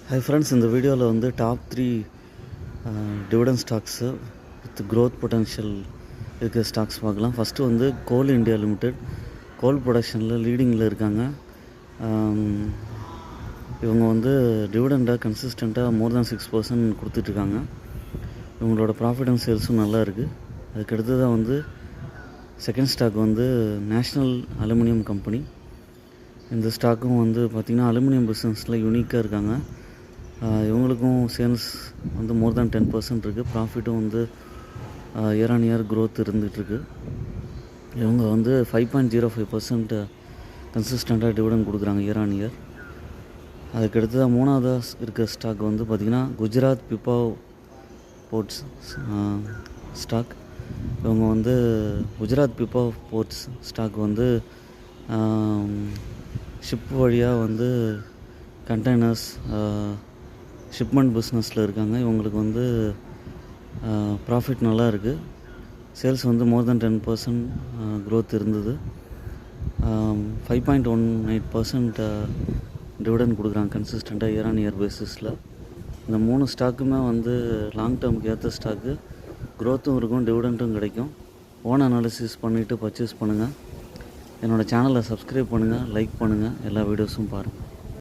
Hi friends, இந்த வீடியோவில் வந்து top 3 dividend stocks with growth potential இருக்கிற ஸ்டாக்ஸ் பார்க்கலாம். ஃபஸ்ட்டு வந்து கோல் இந்தியா லிமிடெட். கோல் ப்ரொடக்ஷனில் லீடிங்கில் இருக்காங்க. இவங்க வந்து டிவிடெண்டாக கன்சிஸ்டண்ட்டாக மோர் தேன் 6% கொடுத்துட்ருக்காங்க. இவங்களோட ப்ராஃபிட் அண்ட் சேல்ஸும் நல்லா இருக்குது. அதுக்கடுத்து தான் வந்து செகண்ட் ஸ்டாக் வந்து நேஷ்னல் அலுமினியம் கம்பெனி. இந்த ஸ்டாக்கும் வந்து பார்த்திங்கன்னா அலுமினியம் பிஸ்னஸில் யூனிக்காக இருக்காங்க. இவங்களுக்கும் சேல்ஸ் வந்து மோர் தேன் 10% இருக்குது. ப்ராஃபிட்டும் வந்து இயர் ஆன் இயர் க்ரோத் இருந்துகிட்ருக்கு. இவங்க வந்து 5.05% கன்சிஸ்டண்ட்டாக டிவிடெண்ட் கொடுக்குறாங்க இயர் ஆன் இயர். அதுக்கடுத்து தான் மூணாவதாக இருக்கிற ஸ்டாக் வந்து பார்த்திங்கன்னா குஜராத் பிபாவ் போர்ட்ஸ் ஸ்டாக். இவங்க வந்து குஜராத் பிபாவ் போர்ட்ஸ் ஸ்டாக் வந்து ஷிப் வழியாக வந்து கண்டெய்னர்ஸ் ஷிப்மெண்ட் பிஸ்னஸில் இருக்காங்க. இவங்களுக்கு வந்து ப்ராஃபிட் நல்லா இருக்குது. சேல்ஸ் வந்து மோர் தென் 10% க்ரோத் இருந்தது. 5.18% டிவிடெண்ட் கொடுக்குறாங்க கன்சிஸ்டண்ட்டாக இயர் ஆன் இயர் பேசிஸில். இந்த 3 ஸ்டாக்குமே வந்து லாங் டேர்முக்கு ஏற்ற ஸ்டாக்கு. க்ரோத்தும் இருக்கும், டிவிடெண்ட்டும் கிடைக்கும். ஓன் அனாலிசிஸ் பண்ணிவிட்டு பர்ச்சேஸ் பண்ணுங்கள். என்னோடய சேனலை சப்ஸ்கிரைப் பண்ணுங்கள், லைக் பண்ணுங்கள், எல்லா வீடியோஸும் பாருங்கள்.